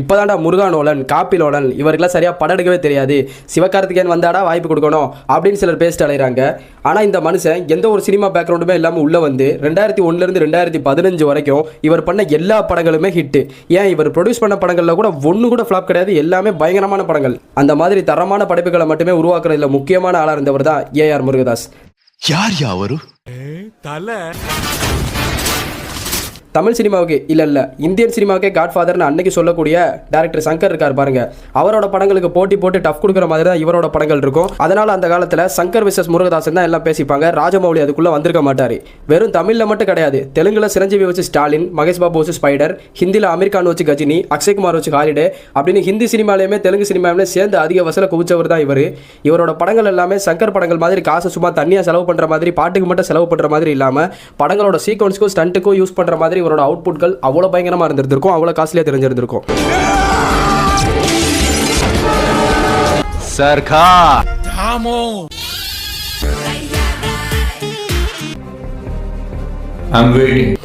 இப்போதான்டா முருகானோலன் காப்பிலோலன் இவருக்கெல்லாம் சரியாக படம் எடுக்கவே தெரியாது, சிவகார்த்திகேயன் வந்தாடா வாய்ப்பு கொடுக்கணும் அப்படின்னு சிலர் பேசிட்டு அலைகிறாங்க. ஆனால் இந்த மனுஷன் எந்த ஒரு சினிமா பேக்ரவுண்டுமே இல்லாமல் உள்ளே வந்து 2001 2015 வரைக்கும் இவர் பண்ண எல்லா படங்களுமே ஹிட்டு. ஏன் இவர் ப்ரொடியூஸ் பண்ண படங்களில் கூட ஒன்று கூட ஃப்ளாப் கிடையாது, எல்லாமே பயங்கரமான படங்கள். அந்த மாதிரி தரமான படைப்புகளை மட்டுமே உருவாக்குறதுல முக்கியமான ஆளாக இருந்தவர் தான் ஏஆர் முருகதாஸ். யார் யாவரு தலை தமிழ் சினிமாவுக்கு இல்லை இந்தியன் சினிமாவுக்கே காட்ஃபாதர்னு அன்னைக்கு சொல்லக்கூடிய டேரக்டர் சங்கர் இருக்கார் பாருங்க. அவரோட படங்களுக்கு போட்டி போட்டு டஃப் கொடுக்குற மாதிரி தான் இவரோட படங்கள் இருக்கும். அதனால அந்த காலத்தில் சங்கர் விசஸ் முருகதாசன் தான் எல்லாம் பேசிப்பாங்க. ராஜமௌலி அதுக்குள்ள வந்திருக்க மாட்டார். வெறும் தமிழில் மட்டும் கிடையாது, தெலுங்குல சிரஞ்சீவி வச்சு ஸ்டாலின், மகேஷ் பாபு வச்சு ஸ்பைடர், ஹிந்தியில் அமீர் கான் வச்சு கஜினி, அக்ஷய்குமார் வச்சு ஹாலிடே அப்படின்னு ஹிந்தி சினிமாலையுமே தெலுங்கு சினிமாவிலே சேர்ந்து அதிக வசூலை குவிச்சவர் தான் இவர். இவரோட படங்கள் எல்லாமே சங்கர் படங்கள் மாதிரி காசு சும்மா தனியாக செலவு பண்ணுற மாதிரி, பாட்டுக்கு மட்டும் செலவு பண்ணுற மாதிரி இல்லாமல் படங்களோட சீக்வன்ஸ்க்கும் ஸ்டண்ட்டுக்கும் யூஸ் பண்ணுற மாதிரி இவரோட அவுட்புட்கள் அவ்வளோ பயங்கரமாக இருந்திருக்கும், அவ்வளோ காஸ்ட்லியாக தெரிஞ்சிருந்திருக்கும்.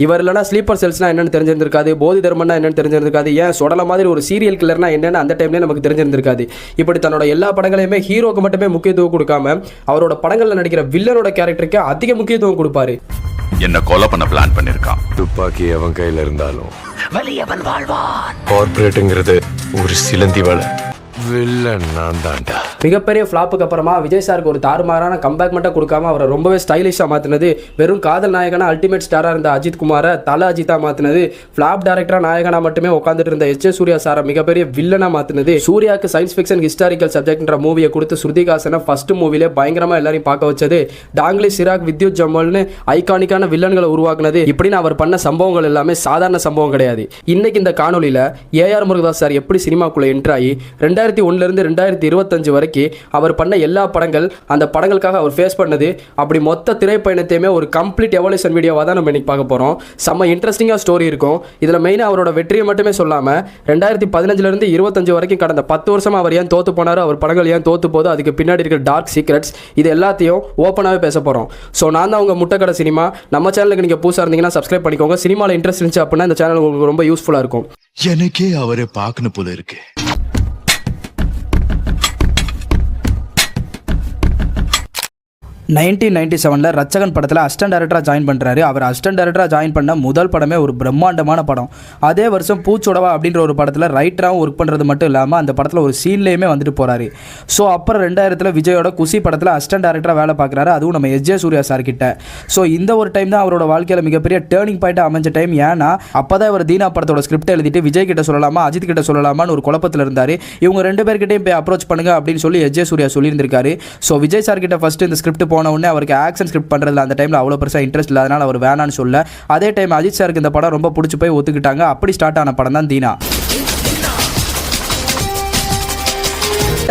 இவர் இல்லைனா ஸ்லீப்பர் செல்ஸ்னா என்னன்னு தெரிஞ்சிருந்திருக்காது, போதி தர்மம்னா என்னன்னு தெரிஞ்சிருந்திருக்காது, ஏன் சொடல மாதிரி ஒரு சீரியல் கில்லர்னா என்னன்னு அந்த டைம்லேயே நமக்கு தெரிஞ்சிருந்திருக்காது. இப்படி தன்னோட எல்லா படங்களையுமே ஹீரோக்கு மட்டுமே முக்கியத்துவம் கொடுக்காம அவரோட படங்களில் நடிக்கிற வில்லனோட கேரக்டருக்கு அதிக முக்கியத்துவம் கொடுப்பாரு. என்ன கொலை பண்ண பிளான் பண்ணிருக்கான். துப்பாக்கி அவன் கையில இருந்தாலும் வலியவன் வாழ்வான். கார்ப்பரேட்ங்கிறது ஒரு சிலந்தி வலை, வில்லன் நான் தான்டா. மிகப்பெரிய ஃப்ளாப்புக்கு அப்புறமா விஜய் சாருக்கு ஒரு தாறுமாறான கம்பேக் மட்டும் கொடுக்காம அவரை ரொம்பவே ஸ்டைலிஷாக மாற்றினது, வெறும் காதல் நாயகனா அல்டிமேட் ஸ்டாராக இருந்த அஜித் குமாரை தலை அஜித்தாக மாற்றினது, ஃப்ளாப் டேரக்டராக நாயகனா மட்டுமே உட்காந்துட்டு இருந்த எச். சூர்யா சாரை மிகப்பெரிய வில்லனாக மாற்றினது, சூர்யாவுக்கு சயின்ஸ் ஃபிக்ஷன் ஹிஸ்டாரிக்கல் சப்ஜெக்ட்ன்ற மூவியை கொடுத்து ஸ்ருதிகாசனை ஃபர்ஸ்ட் மூவிலே பயங்கரமாக எல்லாரையும் பார்க்க வச்சது, டாங்லி சிராக் வித்யுத் ஜம்மல்னு ஐகானிக்கான வில்லன்களை உருவாக்குனது, இப்படின்னு அவர் பண்ண சம்பவங்கள் எல்லாமே சாதாரண சம்பவம் கிடையாது. இன்னைக்கு இந்த காணொலியில் ஏஆர் முருகதாஸ் சார் எப்படி சினிமாக்குள்ளே என்ட்ராகி 2001 2025 வரைக்கும் அவர் பண்ண எல்லா படங்கள், அந்த படங்களுக்காக அவர் ஃபேஸ் பண்ணது, அப்படி மொத்த திரைப்பயணத்தையுமே ஒரு கம்ப்ளீட் எவல்யூஷன் வீடியோவாக தான் நம்ம இன்னைக்கு பார்க்க போகிறோம். செம்ம இன்ட்ரெஸ்டிங்காக ஸ்டோரி இருக்கும். இதில் மெயினாக அவரோட வெற்றியை மட்டுமே சொல்லாமல் 2015 25 வரைக்கும் கடந்த 10 வருஷமாக அவர் ஏன் தோற்று போனாரோ, அவர் படங்கள் ஏன் தோற்று போதோ, அதுக்கு பின்னாடி இருக்கிற டார்க் சீக்ரெட்ஸ், இது எல்லாத்தையும் ஓப்பனாகவே பேச போகிறோம். ஸோ நான் தான் உங்கள் முட்டைக்கடை சினிமா. நம்ம சேனலுக்கு நீங்கள் புதுசாக இருந்தீங்கன்னா சப்ஸ்கிரைப் பண்ணிக்கோங்க. சினிமாவில் இன்ட்ரெஸ்ட் இருந்துச்சு அப்படின்னா இந்த சேனல் உங்களுக்கு ரொம்ப யூஸ்ஃபுல்லாக இருக்கும். எனக்கே அவரை பார்க்கணும் போல இருக்கு. 1997 ரச்சகன் படத்தில் அசிஸ்டன்ட் டைரக்டராக ஜாயின் பண்ணுறாரு. அவர் அசிஸ்டன்ட் டைரக்டராக ஜாயின் பண்ண முதல் படமே ஒரு பிரம்மாண்டமான படம். அதே வருஷம் பூச்சோடவா அப்படின்ற ஒரு படத்தில் ரைட்டராகவும் ஒர்க் பண்ணுறது மட்டும் இல்லாமல் அந்த படத்தில் ஒரு சீன்லேயுமே வந்துட்டு போகிறாரு. ஸோ அப்புறம் 2000 விஜயோட குசி படத்தில் அசிஸ்டன்ட் டைரக்டராக வேலை பார்க்குறாரு, அதுவும் நம்ம எஸ். ஜே. சூர்யா சார் கிட்ட. ஸோ இந்த ஒரு டைம் தான் அவரோட வாழ்க்கையில் மிகப்பெரிய டேர்னிங் பாயிண்ட்டாக அமைஞ்ச டைம். ஏன்னா அப்போ தான் அவர் தீனா படத்தோட ஸ்கிரிப்ட் எழுதிட்டு விஜய் கிட்ட சொல்லலாமா அஜித் கிட்ட சொல்லலாமான்னு ஒரு குழப்பத்தில் இருந்தார். இவங்க 2 பேர்கிட்டையும் போய் அப்ரோச் பண்ணுங்க அப்படின்னு சொல்லி எஸ். ஜே. சூர்யா சொல்லியிருந்திருக்காரு. ஸோ விஜய் சார் கிட்ட ஃபர்ஸ்ட் இந்த ஸ்கிரிப்ட் போன உடனே அவருக்கு ஆக்ஷன் ஸ்கிரிப்ட் பண்ணுறதுல அந்த டைமில் அவ்வளோ பெருசாக இன்ட்ரெஸ்ட் இல்லாதனால அவர் வேணான்னு சொல்ல, அதே டைம் அஜித் சாருக்கு இந்த படம் ரொம்ப பிடிச்சி போய் ஒத்துக்கிட்டாங்க. அப்படி ஸ்டார்ட் ஆன படம் தான் தீனா.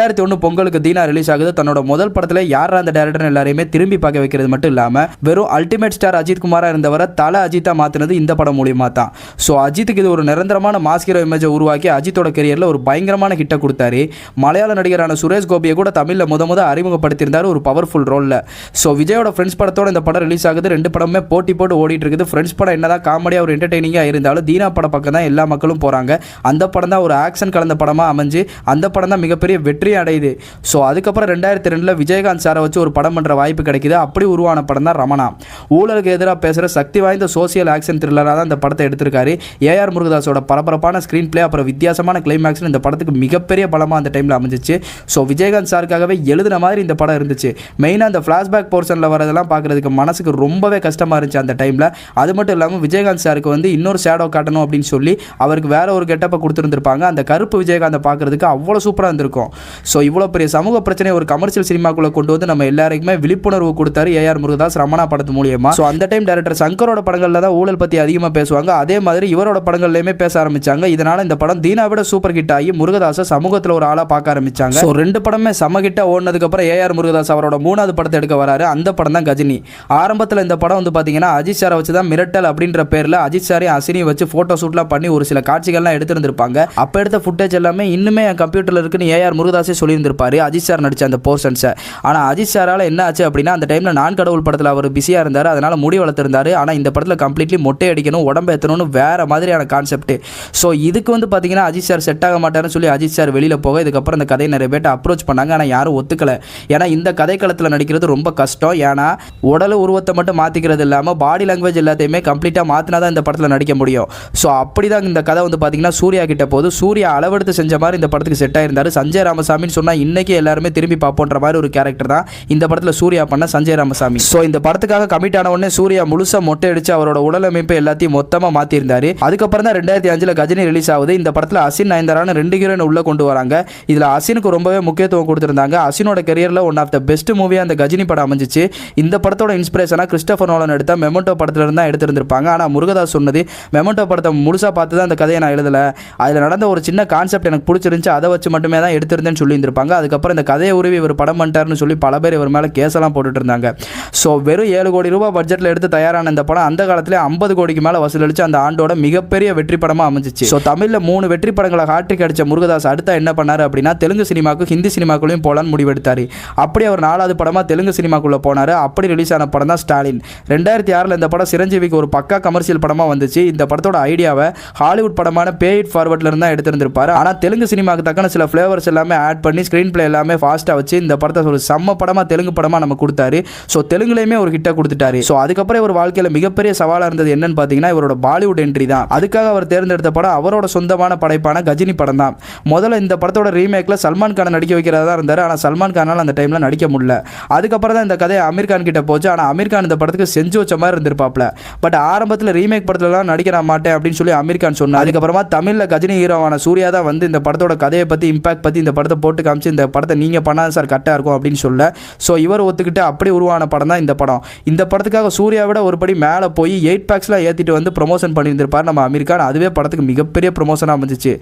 2001 பொங்கலுக்கு தீனா ரிலீஸ் ஆகுது. தன்னோட முதல் படத்தில் யார் அந்த டேரக்டர் எல்லாரையுமே திரும்பி பார்க்க வைக்கிறது மட்டும் இல்லாமல் வெறும் அல்டிமேட் ஸ்டார் அஜித் குமாராக இருந்தவரை தலை அஜித்தா மாற்றினது இந்த படம் மூலியமாக தான். ஸோ அஜித்துக்கு இது ஒரு நிரந்தரமான மாஸ் ஹீரோ இமேஜை உருவாக்கி அஜித்தோட கெரியரில் ஒரு பயங்கரமான ஹிட்டை கொடுத்தாரு. மலையாள நடிகரான சுரேஷ் கோபியை கூட தமிழில் முத அறிமுகப்படுத்தியிருந்தார் ஒரு பவர்ஃபுல் ரோலில். ஸோ விஜயோட ஃப்ரெண்ட்ஸ் படத்தோட இந்த படம் ரிலீஸ் ஆகுது. 2 படமே போட்டி போட்டு ஓடிட்டு இருக்குது. ஃப்ரெண்ட்ஸ் படம் என்னதான் காமெடியாக ஒரு என்டர்டெய்னிங்காக இருந்தாலும் தீனா படம் பக்கம் தான் எல்லா மக்களும் போகிறாங்க. அந்த படம் தான் ஒரு ஆக்ஷன் கலந்த படமாக அமைஞ்சு அந்த படம் தான் மிகப்பெரிய வெற்றி அடையுது. ஸோ அதுக்கப்புறம் 2002 விஜயகாந்த் சாரை வச்சு ஒரு படம் பண்ணுற வாய்ப்பு கிடைக்குது. அப்படி உருவான படம் தான் ரமணா. ஊழலுக்கு எதிராக பேசுகிற சக்தி வாய்ந்த சோசியல் ஆக்ஷன் த்ரில்லராக தான் இந்த படத்தை எடுத்திருக்காரு. ஏஆர் முருகதாஸோட பரபரப்பான ஸ்க்ரீன் பிளே அப்புறம் வித்தியாசமான கிளைமேக்ஸ் இந்த படத்துக்கு மிகப்பெரிய பலமாக அந்த டைமில் அமைஞ்சிச்சு. ஸோ விஜயகாந்த் சாருக்காகவே எழுதின மாதிரி இந்த படம் இருந்துச்சு. மெயினாக அந்த ஃப்ளாஷ்பேக் போர்ஷனில் வரதெல்லாம் பார்க்குறதுக்கு மனசுக்கு ரொம்பவே கஷ்டமாக இருந்துச்சு அந்த டைமில். அது மட்டும் இல்லாமல் விஜயகாந்த் சாருக்கு வந்து இன்னொரு ஷேடோ காட்டணும் அப்படின்னு சொல்லி அவருக்கு வேற ஒரு கெட்டப்பை கொடுத்துருந்துருப்பாங்க. அந்த கருப்பு விஜயகாந்தை பார்க்குறதுக்கு அவ்வளோ சூப்பராக இருந்திருக்கும். ஸோ இவ்வளோ பெரிய சமூக பிரச்சனை ஒரு கமர்ஷியல் சினிமாக்குள்ள கொண்டு வந்து நம்ம எல்லாருக்குமே விழிப்புணர்வு கொடுத்தாரு ஏஆர் முருகதாஸ் ரமணா படத்து மூலியமா. ஸோ அந்த டைம் டைரக்டர் சங்கரோட படங்கள்ல தான் ஊழல் பற்றி அதிகமாக பேசுவாங்க. அதே மாதிரி இவரோட படங்கள்லையுமே பேச ஆரம்பிச்சாங்க. இதனால இந்த படம் தீனா விட சூப்பர் ஹிட் ஆகி முருகதாஸை சமூகத்தில் ஒரு ஆளாக பார்க்க ஆரம்பிச்சாங்க. ஸோ 2 படமே சம ஹிட்டா ஓடினதுக்கு அப்புறம் ஏஆர் முருகதாஸ் அவரோட 3வது படத்தை எடுக்க வராரு. அந்த படம் தான் கஜினி. ஆரம்பத்தில் இந்த படம் வந்து பார்த்தீங்கன்னா அஜித் சாரை வச்சு தான் மிரட்டல் அப்படின்ற பேரில் அஜித் சாரையும் அசினியும் வச்சு ஃபோட்டோ ஷூட்லாம் பண்ணி ஒரு சில காட்சிகள்லாம் எடுத்துருந்துருப்பாங்க. அப்போ எடுத்த ஃபுட்டேஜ் எல்லாமே இன்னுமே என் கம்ப்யூட்டரில் இருக்குன்னு ஏஆர் முருகதாஸ் முருகதாஸே சொல்லியிருந்திருப்பாரு அஜித் சார் நடித்த அந்த போர்ஷன்ஸை. ஆனால் அஜித் சாரால் என்ன ஆச்சு அப்படின்னா அந்த டைமில் நான் கடவுள் படத்தில் அவர் பிஸியாக இருந்தார், அதனால் முடி வளர்த்துருந்தார். ஆனால் இந்த படத்தில் கம்ப்ளீட்லி மொட்டை அடிக்கணும், உடம்பு ஏற்றணும்னு வேறு மாதிரியான கான்செப்ட். ஸோ இதுக்கு வந்து பார்த்தீங்கன்னா அஜித் சார் செட் ஆக மாட்டாருன்னு சொல்லி அஜித் சார் வெளியில் போக இதுக்கப்புறம் இந்த கதையை நிறைய பேர்ட்ட அப்ரோச் பண்ணாங்க. ஆனால் யாரும் ஒத்துக்கலை. ஏன்னா இந்த கதைக்களத்தில் நடிக்கிறது ரொம்ப கஷ்டம். ஏன்னா உடல் உருவத்தை மட்டும் மாற்றிக்கிறது இல்லாமல் பாடி லாங்குவேஜ் எல்லாத்தையுமே கம்ப்ளீட்டாக மாற்றினா தான் இந்த படத்தில் நடிக்க முடியும். ஸோ அப்படி தான் இந்த கதை வந்து பார்த்தீங்கன்னா சூர்யா கிட்ட போது சூர்யா அளவெடுத்து செஞ்ச மாதிரி இந்த படத்துக்கு செட் ஆயிருந்தார். சஞ்சய் ராமசாமின்னு சொன்னால் இன்னைக்கு எல்லாருமே திரும்பி பார்ப்போன்ற மாதிரி ஒரு கேரக்டர் தான் இந்த படத்தில் சூர்யா பண்ண சஞ்சய் ராமசாமி. ஸோ இந்த படத்துக்காக கமிட் ஆன உடனே சூர்யா முழுசாக மொட்டை அடிச்சு அவரோட உடல் அமைப்பு எல்லாத்தையும் மொத்தமாக மாற்றிருந்தாரு. அதுக்கப்புறம் தான் 2005 கஜினி ரிலீஸ் ஆகுது. இந்த படத்தில் அசின் நயன்தாரான 2 ஹீரோயின் உள்ள கொண்டு வராங்க. இதில் அசினுக்கு ரொம்பவே முக்கியத்துவம் கொடுத்துருந்தாங்க. அசினோட கரியரில் ஒன் ஆஃப் த பெஸ்ட் மூவியாக அந்த கஜினி படம் அமைஞ்சிச்சு. இந்த படத்தோட இன்ஸ்பிரேஷனாக கிறிஸ்டோபர் நோலன் எடுத்த மெமெண்டோ படத்துல இருந்து தான் எடுத்திருந்திருப்பாங்க. ஆனால் முருகதாஸ் சொன்னது மெமெண்டோ படத்தை முழுசாக பார்த்து தான் அந்த கதையை நான் எழுதலை, அதில் நடந்த ஒரு சின்ன கான்செப்ட் எனக்கு பிடிச்சிருந்துச்சு, அதை வச்சு மட்டுமே தான் எடுத்திருந்தேன்னு சொல்லியிருந்திருப்பாங்க. அதுக்கப்புறம் இந்த கதையை உருவி இவர் படம் பண்ணிட்டாருன்னு சொல்லி பல பேர் இவர் மேலே கேஸெல்லாம் போட்டுட்டு இருந்தாங்க. ஸோ வெறும் 7 கோடி ரூபாய் பட்ஜெட்டில் எடுத்து தயாரான இந்த படம் அந்த காலத்தில் 50 கோடிக்கு மேலே வசூலிச்சு அந்த ஆண்டோட மிகப்பெரிய வெற்றி படமாக அமைஞ்சிச்சு. ஸோ தமிழில் 3 வெற்றி படங்களை ஹாட்ரிக் அடித்த முருகதாஸ் அடுத்த என்ன பண்ணார் அப்படின்னா தெலுங்கு சினிமாவுக்கு ஹிந்தி சினிமாக்குள்ளேயும் போலான்னு முடிவெடுத்தார். அப்படி அவர் 4வது படமாக தெலுங்கு சினிமாக்குள்ளே போனார். அப்படி ரிலீஸ் ஆன படம் தான் ஸ்டாலின். 2006 இந்த படம் சிரஞ்சீவிக்கு ஒரு பக்கா கமர்ஷியல் படமாக வந்துச்சு. இந்த படத்தோட ஐடியாவை ஹாலிவுட் படமான பே இட் ஃபார்வர்ட்ல இருந்தால் எடுத்திருந்திருப்பாரு. ஆனால் தெலுங்கு சினிமாவுக்கு தக்கன சில ஃப்ளேவர்ஸ் எல்லாமே ஆட் பண்ணி ஸ்க்ரீன் பிளே எல்லாமே ஃபாஸ்ட்டாக வச்சு இந்த படத்தை ஒரு செம்ம படமாக தெலுங்கு படமாக நம்ம கொடுத்தாரு. ஸோ தெலுங்குலேயுமே ஒரு ஹிட்டை கொடுத்துட்டாரு. ஸோ அதுக்கப்புறம் இவர் வாழ்க்கையில் மிகப்பெரிய சவாலாக இருந்தது என்னன்னு பார்த்தீங்கன்னா இவரோட பாலிவுட் என்ட்ரி தான். அதுக்காக அவர் தேர்ந்தெடுத்த படம் அவரோட சொந்தமான படைப்பான கஜினி படம் தான். முதல்ல இந்த படத்தோட ரீமேக்கில் சல்மான் கானை நடிக்க வைக்கிறதா இருந்தார். ஆனால் சல்மான் கானால் அந்த டைமில் நடிக்க முடியல. அதுக்கப்புறம் தான் இந்த கதையை அமீர் கான் கிட்ட போச்சு. ஆனால் அமீர் கான் இந்த படத்துக்கு செஞ்சு வச்ச மாதிரி இருந்திருப்பாப்ல. பட் ஆரம்பத்தில் ரீமேக் படத்துலலாம் நடிக்க நான் மாட்டேன் அப்படின்னு சொல்லி அமீர் கான் சொன்னார். அதுக்கப்புறமா தமிழில் கஜினி ஹீரோவான சூர்யா தான் வந்து இந்த படத்தோட கதையை பற்றி இம்பாக்ட் பற்றி இந்த படத்தை போட்டு காமிச்சு இந்த படத்தை நீங்கள் பண்ணாத சார் கரெக்டாக இருக்கும் அப்படின்னு சொல்ல ஸோ இவர் ஒத்துக்கிட்டு அப்படி உருவான படம் தான் இந்த படம். இந்த படத்துக்காக சூர்யா விட ஒரு படி மேலே போய் 8 பேக்ஸ்லாம் ஏற்றிட்டு வந்து ப்ரொமோஷன் பண்ணியிருந்திருப்பார் நம்ம அமீர் கான். அதுவே படத்துக்கு மிகப்பெரிய ப்ரொமோஷனாக அமைஞ்சிச்சு.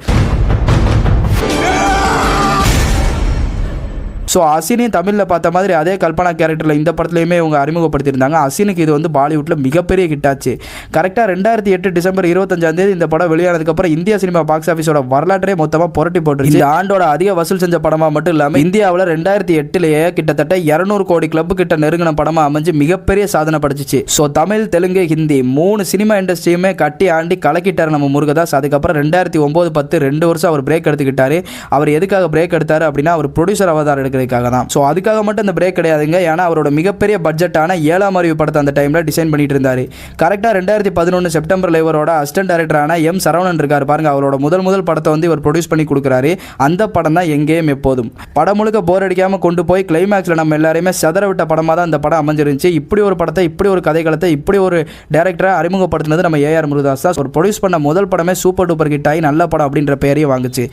ஸோ அசினையும் தமிழில் பார்த்த மாதிரி அதே கல்பனா கேரக்டரில் இந்த படத்துலையுமே இவங்க அறிமுகப்படுத்தியிருந்தாங்க. அசினுக்கு இது வந்து பாலிவுட்டில் மிகப்பெரிய ஹிட் ஆச்சு. கரெக்டாக 2008 டிசம்பர் 25 இந்த படம் வெளியானதுக்கப்புறம் இந்தியா சினிமா பாக்ஸ் ஆஃபீஸோட வரலாற்றே மொத்தமாக புரட்டி போட்டுருச்சு. இந்த ஆண்டோட அதிக வசூல் செஞ்ச படமாக மட்டும் இல்லாமல் இந்தியாவில் 2008 கிட்டத்தட்ட 200 கோடி கிளப்பு கிட்ட நெருங்கின படமாக அமைஞ்சு மிகப்பெரிய சாதனை படைச்சிச்சு. ஸோ தமிழ், தெலுங்கு, ஹிந்தி 3 சினிமா இண்டஸ்ட்ரியுமே கட்டி ஆண்டி கலக்கிட்டார் நம்ம முருகதாஸ். அதுக்கப்புறம் 2009-10 2 வருஷம் அவர் பிரேக் எடுத்துக்கிட்டாரு. அவர் எதுக்காக பிரேக் எடுத்தார் அப்படின்னா அவர் ப்ரொடியூசர் அவதாரம் எடுக்கிற தான். ஸோ அதுக்காக மட்டும் இந்த பிரேக் கிடையாதுங்க. ஏன்னா அவரோட மிகப்பெரிய பட்ஜெட்டான 7ஆம் அறிவு படத்தை அந்த டைமில் டிசைன் பண்ணிட்டு இருந்தார். கரெக்டாக 2011 செப்டம்பரில் இவரோட அசிஸ்டன்ட் டைரக்டரான எம் சரவணன் இருக்கார் பாருங்க. அவரோட முதல் படத்தை வந்து இவர் ப்ரொடியூஸ் பண்ணி கொடுக்குறாரு. அந்த படம் தான் எங்கேயும் எப்போதும். படம் முழுக்க போர் அடிக்காமல் கொண்டு போய் கிளைமேக்ஸில் நம்ம எல்லாரையுமே செதற விட்ட படமாக தான் இந்த படம் அமைஞ்சிருந்துச்சு. இப்படி ஒரு படத்தை, இப்படி ஒரு கதைக்களத்தை, இப்படி ஒரு டேரக்டரை அறிமுகப்படுத்தினது நம்ம ஏஆர் முருகதாஸ் தான். ஒரு ப்ரொடியூஸ் பண்ண முதல் படமே சூப்பர் டூப்பர் ஹிட் ஆகி நல்ல படம் அப்படின்ற பெயரையும் வாங்குச்சு.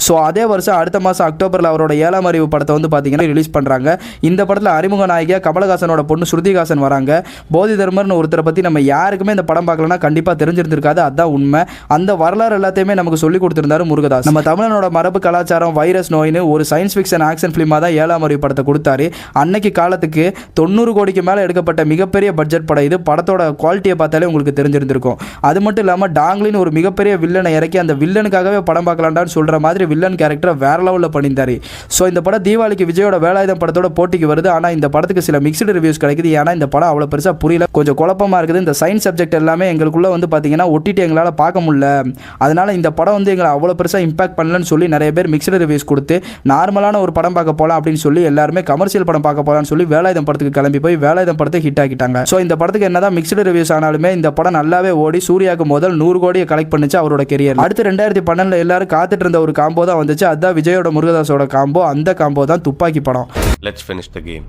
ஸோ அதே வருஷம் அடுத்த மாதம் அக்டோபரில் அவரோட 7ஆம் அறிவு படத்தை வந்து ரிலீஸ் பண்றாங்க. இந்த படத்தில் அறிமுக நாயகியா கமலஹாசனோட பொண்ணு ஸ்ருதிஹாசன் வராங்க. போதி தர்மர்னு ஒருத்தரை பற்றி நம்ம யாருக்குமே இந்த படம் பார்க்கலன்னா கண்டிப்பாக தெரிஞ்சிருந்திருக்காது. அதுதான் உண்மை. அந்த வரலாறு எல்லாத்தையுமே நமக்கு சொல்லி கொடுத்திருந்தாரு முருகதாஸ். நம்ம தமிழனோட மரபு கலாச்சாரம், வைரஸ் நோயின்னு ஒரு சயின்ஸ் ஃபிக்ஷன் ஆக்ஷன் ஃபிலிமாக தான் 7ஆம் அறிவு படத்தை கொடுத்தாரு. அன்னைக்கு காலத்துக்கு 90 கோடிக்கு மேலே எடுக்கப்பட்ட மிகப்பெரிய பட்ஜெட் படம் இது. படத்தோட குவாலிட்டியை பார்த்தாலே உங்களுக்கு தெரிஞ்சிருந்திருக்கும். அது மட்டும் இல்லாமல் டாங்லின்னு ஒரு மிகப்பெரிய வில்லனை இறக்கி அந்த வில்லனுக்காகவே படம் பார்க்கலாம்டான்னு சொல்கிற மாதிரி வில்லன் கேரக்டரை வேற லெவலில் பண்ணியிருந்தாரு. ஸோ இந்த படம் தீபாவளிக்கு விஜயோட வேலாயுதம் படத்தோட போட்டிக்கு வருது. ஆனால் இந்த படத்துக்கு சில மிக்ஸ்டு ரிவ்யூஸ் கிடைக்குது. ஏன்னா இந்த படம் அவ்வளோ பெருசாக புரியல, கொஞ்சம் குழப்பமாக இருக்குது. இந்த சயின்ஸ் சப்ஜெக்ட் எல்லாமே எங்களுக்குள்ள வந்து பார்த்தீங்கன்னா ஒட்டிட்டு எங்களால் பார்க்க முடியல. அதனால இந்த படம் வந்து எங்களை அவ்வளோ பெருசாக இம்பாக்ட் பண்ணலன்னு சொல்லி நிறைய பேர் மிக்ஸ்டு ரிவ்யூஸ் கொடுத்து நார்மலான ஒரு படம் பார்க்க போகலாம் அப்படின்னு சொல்லி எல்லாருமே கமர்ஷியல் படம் பார்க்க போகலான்னு சொல்லி வேலாயுதம் படத்துக்கு கிளம்பி போய் வேலாயுதம் படத்தை ஹிட் ஆக்கிட்டாங்க. ஸோ இந்த படத்துக்கு என்னதான் மிக்ஸ்டு ரிவ்யூஸ் ஆனாலுமே இந்த படம் நல்லாவே ஓடி சூர்யாவுக்கு முதல் 100 கோடியை கலெக்ட் பண்ணிச்சு அவரோட கெரியர். அடுத்து 2012 எல்லாரும் காத்துட்டு இருந்த ஒரு காம்போ தான் வந்துச்சு. அதுதான் விஜயோட முருகதாஸோட காம்போ. அந்த காம்போ தான் துப்பாக்கி படம். Let's finish the game.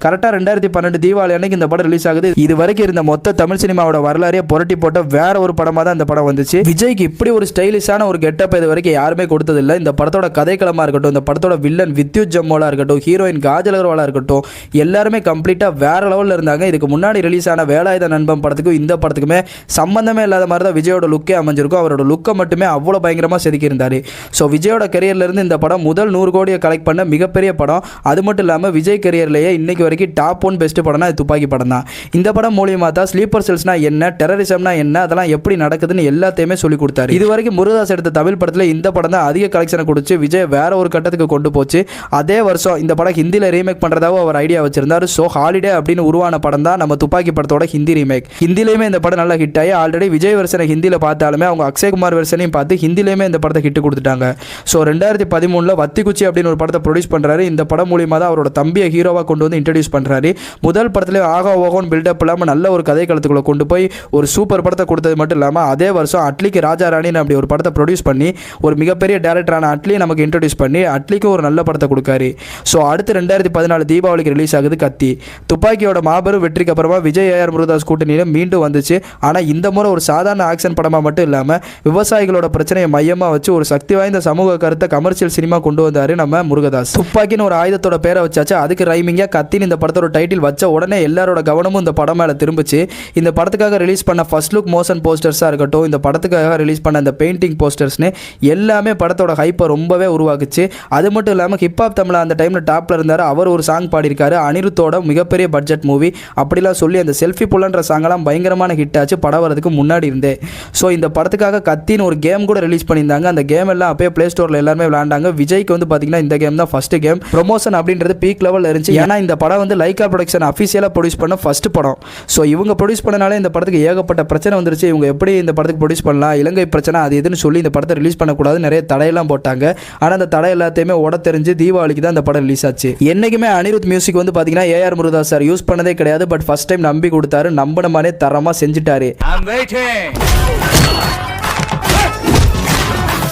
கரெக்டாக 2012 தீபாவளி அன்னைக்கு இந்த படம் ரிலீஸ் ஆகுது. இது வரைக்கும் இருந்த மொத்த தமிழ் சினிமாவோட வரலாறையே புரட்டி போட்ட வேற ஒரு படமாக தான் இந்த படம் வந்துச்சு. விஜய்க்கு இப்படி ஒரு ஸ்டைலிஷான ஒரு கெட்டப் இது வரைக்கும் யாருமே கொடுத்ததில்லை. இந்த படத்தோட கதைக்களமாக இருக்கட்டும், இந்த படத்தோட வில்லன் வித்யுத் ஜம்மோலா இருக்கட்டும், ஹீரோயின் காஜல் அகர்வாலா இருக்கட்டும், எல்லாருமே கம்ப்ளீட்டாக வேற லெவலில் இருந்தாங்க. இதுக்கு முன்னாடி ரிலீஸ் ஆன வேலாயுத நண்பன் படத்துக்கும் இந்த படத்துக்குமே சம்பந்தமே இல்லாத மாதிரி தான் விஜயோட லுக்கே அமைஞ்சிருக்கும். அவரோட லுக்கை மட்டுமே அவ்வளோ பயங்கரமாக செதுக்கியிருந்தார். ஸோ விஜயோட கெரியர்லேருந்து இந்த படம் முதல் 100 கோடியை கலெக்ட் பண்ண மிகப்பெரிய படம். அது மட்டும் இல்லாமல் விஜய் கெரியர்லேயே இன்னைக்கு வரைக்கும் டாப் 1 பெஸ்ட் படம்னா அது துப்பாக்கி படம் தான். இந்த படம் மூலியமா தான் ஸ்லீப்பர் செல்ஸ்னா என்ன, டெரரிசம்னா என்ன, அதெல்லாம் எப்படி நடக்குதுன்னு எல்லாத்தையுமே சொல்லி கொடுத்தாரு. இது வரைக்கும் முருகதாஸ் எடுத்த தமிழ் படத்தில் இந்த படம் தான் அதிக கலெக்ஷனை கொடுத்து விஜய் வேற ஒரு கட்டத்துக்கு கொண்டு போச்சு. அதே வருஷம் இந்த படம் ஹிந்தியில் ரீமேக் பண்ணுறதாவும் அவர் ஐடியா வச்சிருந்தாரு. ஸோ ஹாலிடே அப்படின்னு உருவான படம் தான் நம்ம துப்பாக்கி படத்தோட ஹிந்தி ரீமேக். ஹிந்திலையுமே இந்த படம் நல்லா ஹிட் ஆகி ஆல்ரெடி விஜய் வெர்ஷனை ஹிந்தியில் பார்த்தாலுமே அவங்க அக்ஷய்குமார் வெர்ஷனையும் பார்த்து ஹிந்திலையுமே இந்த படத்தை ஹிட் கொடுத்துட்டாங்க. ஸோ 2013 வத்திக்குச்சி அப்படின்னு ஒரு படத்தை ப்ரொடியூஸ் பண்ணுறாரு. இந்த படம் மூலியமாக தான் அவரோட தம்பியை ஹீரோவாக கொண்டு வந்து இன்ட்ரடியூஸ் பண்ணுறாரு. முதல் படத்துல ஆகா ஓகோன்னு பில்டப் இல்லாமல் நல்ல ஒரு கதை களத்துக்குள்ள கொண்டு போய் ஒரு சூப்பர் படத்தை கொடுத்தது மட்டும் இல்லாமல் அதே வருஷம் அட்லிக்கு ராஜா ராணின்னு அப்படி ஒரு படத்தை ப்ரொடியூஸ் பண்ணி ஒரு மிகப்பெரிய டேரக்டரான அட்லி நமக்கு இன்ட்ரடியூஸ் பண்ணி அட்லிக்கு ஒரு நல்ல படத்தை கொடுக்காரு. ஸோ அடுத்து 2014 தீபாவளிக்கு ரிலீஸ் ஆகுது கத்தி. துப்பாக்கியோட மாபெரும் வெற்றிக்கு அப்புறமா விஜய் ஏஆர் முருகதாஸ் கூட்டணியில் மீண்டும் வந்துச்சு. ஆனால் இந்த முறை ஒரு சாதாரண ஆக்ஷன் படமாக மட்டும் இல்லாமல் விவசாயிகளோட பிரச்சனையை மையமாக வச்சு ஒரு சக்தி வாய்ந்த சமூக கருத்தை கமர்ஷியல் சினிமா கொண்டு வந்தாரு நம்ம முருகதாஸ். துப்பாக்கின்னு ஒரு ஆயுதத்தோட பேரை வச்சாச்சு, அதுக்கு ரைமிங்காக கத்தின்னு இந்த படத்தோட டைட்டில் வச்ச உடனே எல்லாரோட கவனமும் இந்த படம் மேலே திரும்பிச்சு. இந்த படத்துக்காக ரிலீஸ் பண்ண ஃபர்ஸ்ட் லுக் மோஷன் போஸ்டர்ஸாக இருக்கட்டும், இந்த படத்துக்காக ரிலீஸ் பண்ண இந்த பெயிண்டிங் போஸ்டர்ஸ்னு எல்லாமே படத்தோட ஹைப்பை ரொம்பவே உருவாக்குச்சு. அது மட்டும் இல்லாமல் ஹிப்ஹாப் தமிழ் அந்த டைமில் டாப்பில் இருந்தார். அவர் ஒரு சாங் பாடியிருக்காரு. அனிருத்தோட மிகப்பெரிய பட்ஜெட் மூவி அப்படிலாம் சொல்லி அந்த செல்ஃபி புல்லன்ற சாங்கெல்லாம் பயங்கரமான ஹிட் ஆச்சு படம் வரதுக்கு முன்னாடி இருந்தே. ஸோ இந்த படத்துக்காக கத்தின்னு ஒரு கேம் கூட ரிலீஸ் பண்ணியிருந்தாங்க. அந்த கேம் எல்லாம் அப்பயே பிளே ஸ்டோரில் எல்லாருமே விளையாண்டாங்க. விஜய்க்கு வந்து பார்த்தீங்கன்னா இந்த கேம் தான் ஃபர்ஸ்ட் கேம். ப்ரொமோஷன் அப்படின்றது பீக் லெவலில் இருந்துச்சு. ஏன்னா இந்த படம் வந்து லைக்கா ப்ரொடக்ஷன் அஃபிஷியலாக ப்ரொடியூஸ் பண்ண ஃபர்ஸ்ட் படம். ஸோ இவங்க ப்ரொடியூஸ் பண்ணனாலே இந்த படத்துக்கு ஏகப்பட்ட பிரச்சனை வந்துருச்சு. இவங்க எப்படி இந்த படத்துக்கு ப்ரொடியூஸ் பண்ணலாம், இலங்கை பிரச்சனை அது இதுன்னு சொல்லி இந்த படத்தை ரிலீஸ் பண்ணக்கூடாது நிறைய தடையெல்லாம் போட்டாங்க. ஆனால் அந்த தடை எல்லாத்தையுமே உட தெரிஞ்சு தீபாவளிக்கு தான் இந்த படம் ரிலீஸ் ஆச்சு. என்னைக்குமே அனிருத் மியூசிக் வந்து பார்த்தீங்கன்னா ஏஆர் முருகதாஸ் சார் யூஸ் பண்ணதே கிடையாது. பட் ஃபர்ஸ்ட் டைம் நம்பி கொடுத்தாரு, நம்பின மாதிரியே தரமாக செஞ்சுட்டாரு.